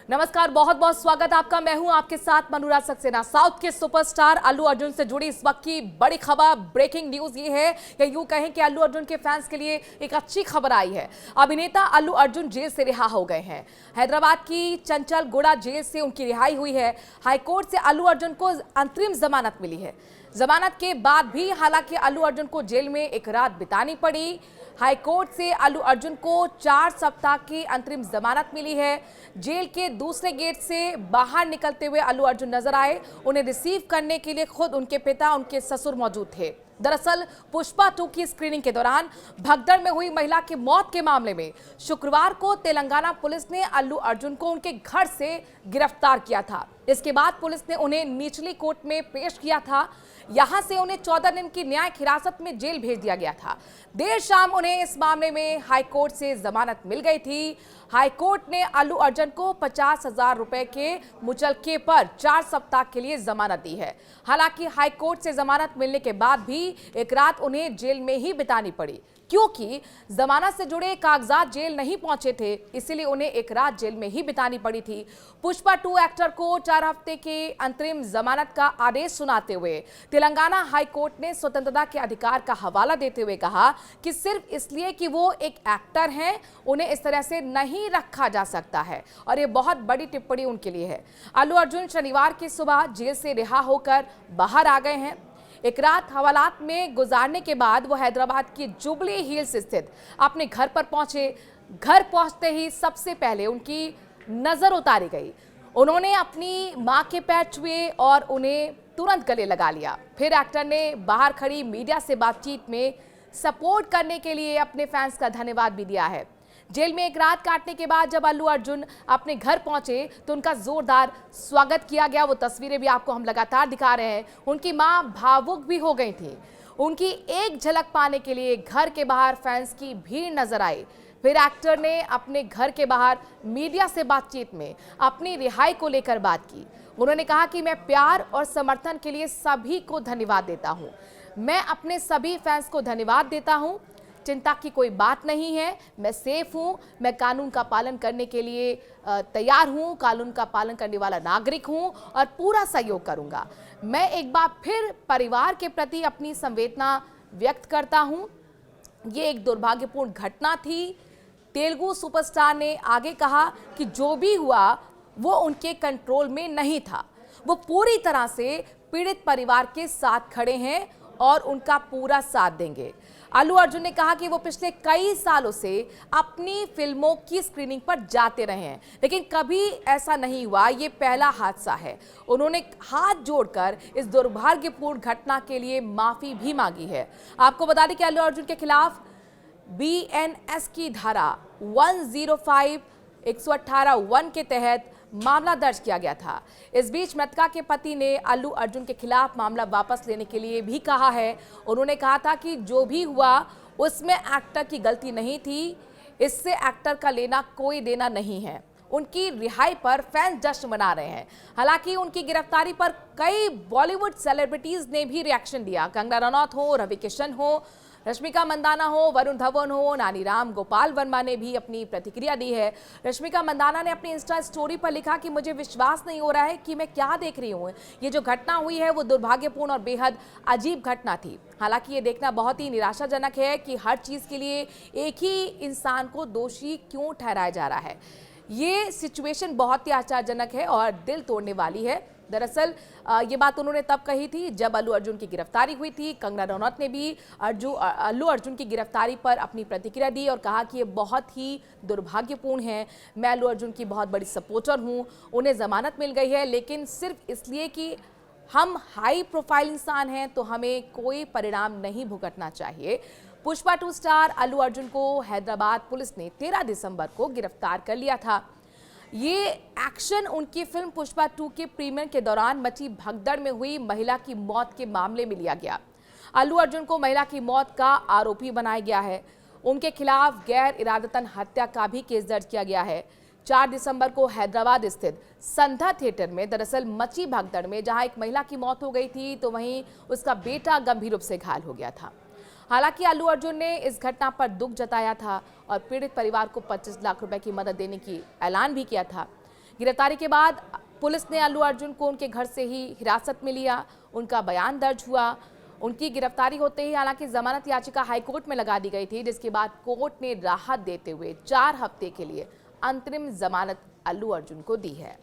नमस्कार, बहुत बहुत स्वागत आपका। मैं हूं आपके साथ अनुराग सक्सेना। साउथ के सुपरस्टार अल्लू अर्जुन से जुड़ी इस वक्त की बड़ी खबर, ब्रेकिंग न्यूज ये है या यूं कहें कि अल्लू अर्जुन के फैंस के लिए एक अच्छी खबर आई है। अभिनेता अल्लू अर्जुन जेल से रिहा हो गए हैं। हैदराबाद की चंचलगुड़ा जेल से उनकी रिहाई हुई है। हाईकोर्ट से अल्लू अर्जुन को अंतरिम जमानत मिली है। जमानत के बाद भी हालांकि अल्लू अर्जुन को जेल में एक रात बितानी पड़ी। हाईकोर्ट से अल्लू अर्जुन को 4 सप्ताह की अंतरिम जमानत मिली है। जेल के दूसरे गेट से बाहर निकलते हुए अल्लू अर्जुन नजर आए। उन्हें रिसीव करने के लिए खुद उनके पिता, उनके ससुर मौजूद थे। दरअसल पुष्पा 2 की स्क्रीनिंग के दौरान भगदड़ में हुई महिला की मौत के मामले में शुक्रवार को तेलंगाना पुलिस ने अल्लू अर्जुन को उनके घर से गिरफ्तार किया था। इसके बाद पुलिस ने उन्हें निचली कोर्ट में पेश किया था। यहां से उन्हें 14 दिन की न्यायिक हिरासत में जेल भेज दिया गया था। देर शाम उन्हें इस मामले में हाईकोर्ट से जमानत मिल गई थी। हाईकोर्ट ने अल्लू अर्जुन को 50,000 रुपए के मुचलके पर 4 सप्ताह के लिए जमानत दी है। हालांकि हाईकोर्ट से जमानत मिलने के बाद भी एक रात उन्हें जेल में ही बितानी पड़ी, क्योंकि जमानत से जुड़े कागजात जेल नहीं पहुंचे थे, इसीलिए उन्हें एक रात जेल में ही बितानी पड़ी थी। पुष्पा 2 एक्टर को 4 हफ्ते के अंतरिम जमानत का आदेश सुनाते हुए तेलंगाना हाई कोर्ट ने स्वतंत्रता के अधिकार का हवाला देते हुए कहा कि सिर्फ इसलिए कि वो एक एक्टर हैं, उन्हें इस तरह से नहीं रखा जा सकता है। और ये बहुत बड़ी टिप्पणी उनके लिए है। अल्लू अर्जुन शनिवार की सुबह जेल से रिहा होकर बाहर आ गए हैं। एक रात हवालात में गुजारने के बाद वो हैदराबाद की जुबली हिल्स स्थित अपने घर पर पहुंचे। घर पहुंचते ही सबसे पहले उनकी नजर उतारी गई। उन्होंने अपनी मां के पैर छुए और उन्हें तुरंत गले लगा लिया। फिर एक्टर ने बाहर खड़ी मीडिया से बातचीत में सपोर्ट करने के लिए अपने फैंस का धन्यवाद भी दिया है। जेल में एक रात काटने के बाद जब अल्लू अर्जुन अपने घर पहुंचे तो उनका जोरदार स्वागत किया गया। वो तस्वीरें भी आपको हम लगातार दिखा रहे हैं। उनकी मां भावुक भी हो गई थी। उनकी एक झलक पाने के लिए घर के बाहर फैंस की भीड़ नजर आई। फिर एक्टर ने अपने घर के बाहर मीडिया से बातचीत में अपनी रिहाई को लेकर बात की। उन्होंने कहा कि मैं प्यार और समर्थन के लिए सभी को धन्यवाद देता हूं। मैं अपने सभी फैंस को धन्यवाद देता हूं। चिंता की कोई बात नहीं है। मैं सेफ हूं। मैं कानून का पालन करने के लिए तैयार हूं। कानून का पालन करने वाला नागरिक हूं और पूरा सहयोग करूंगा। मैं एक बार फिर परिवार के प्रति अपनी संवेदना व्यक्त करता हूं। ये एक दुर्भाग्यपूर्ण घटना थी। तेलुगु सुपरस्टार ने आगे कहा कि जो भी हुआ वो उनके कंट्रोल में नहीं था। वो पूरी तरह से पीड़ित परिवार के साथ खड़े हैं और उनका पूरा साथ देंगे। अल्लू अर्जुन ने कहा कि वो पिछले कई सालों से अपनी फिल्मों की स्क्रीनिंग पर जाते रहे हैं, लेकिन कभी ऐसा नहीं हुआ। ये पहला हादसा है। उन्होंने हाथ जोड़कर इस दुर्भाग्यपूर्ण घटना के लिए माफी भी मांगी है। आपको बता दें कि अल्लू अर्जुन के खिलाफ BNS की धारा 105 118(1) के तहत मामला दर्ज किया गया था। इस बीच मृतका के पति ने अल्लू अर्जुन के खिलाफ मामला वापस लेने के लिए भी कहा है। उन्होंने कहा था कि जो भी हुआ उसमें एक्टर की गलती नहीं थी। इससे एक्टर का लेना कोई देना नहीं है। उनकी रिहाई पर फैंस जश्न मना रहे हैं। हालांकि उनकी गिरफ्तारी पर कई बॉलीवुड सेलिब्रिटीज ने भी रिएक्शन दिया। कंगना रनौत हो, रवि किशन हो, रश्मिका मंदाना हो, वरुण धवन हो, नानी राम गोपाल वर्मा ने भी अपनी प्रतिक्रिया दी है। रश्मिका मंदाना ने अपनी इंस्टा स्टोरी पर लिखा कि मुझे विश्वास नहीं हो रहा है कि मैं क्या देख रही हूँ। ये जो घटना हुई है वो दुर्भाग्यपूर्ण और बेहद अजीब घटना थी। हालांकि ये देखना बहुत ही निराशाजनक है कि हर चीज़ के लिए एक ही इंसान को दोषी क्यों ठहराया जा रहा है। ये सिचुएशन बहुत ही आश्चर्यजनक है और दिल तोड़ने वाली है। दरअसल ये बात उन्होंने तब कही थी जब अल्लू अर्जुन की गिरफ्तारी हुई थी। कंगना रनौत ने भी अल्लू अर्जुन की गिरफ्तारी पर अपनी प्रतिक्रिया दी और कहा कि ये बहुत ही दुर्भाग्यपूर्ण है। मैं अल्लू अर्जुन की बहुत बड़ी सपोर्टर हूँ। उन्हें जमानत मिल गई है, लेकिन सिर्फ इसलिए कि हम हाई प्रोफाइल इंसान हैं तो हमें कोई परिणाम नहीं भुगतना चाहिए। पुष्पा 2 स्टार अल्लू अर्जुन को हैदराबाद पुलिस ने 13 दिसंबर को गिरफ्तार कर लिया था। ये एक्शन उनकी फिल्म पुष्पा 2 के प्रीमियर के दौरान मची भगदड़ में हुई महिला की मौत के मामले में लिया गया। अल्लू अर्जुन को महिला की मौत का आरोपी बनाया गया है। उनके खिलाफ गैर इरादतन हत्या का भी केस दर्ज किया गया है। 4 दिसंबर को हैदराबाद स्थित संध्या थिएटर में दरअसल मची भगदड़ में जहां एक महिला की मौत हो गई थी तो वहीं उसका बेटा गंभीर रूप से घायल हो गया था। हालांकि अल्लू अर्जुन ने इस घटना पर दुख जताया था और पीड़ित परिवार को 25 लाख रुपए की मदद देने की ऐलान भी किया था। गिरफ्तारी के बाद पुलिस ने अल्लू अर्जुन को उनके घर से ही हिरासत में लिया, उनका बयान दर्ज हुआ। उनकी गिरफ्तारी होते ही हालांकि जमानत याचिका हाईकोर्ट में लगा दी गई थी, जिसके बाद कोर्ट ने राहत देते हुए 4 हफ्ते के लिए अंतरिम जमानत अल्लू अर्जुन को दी है।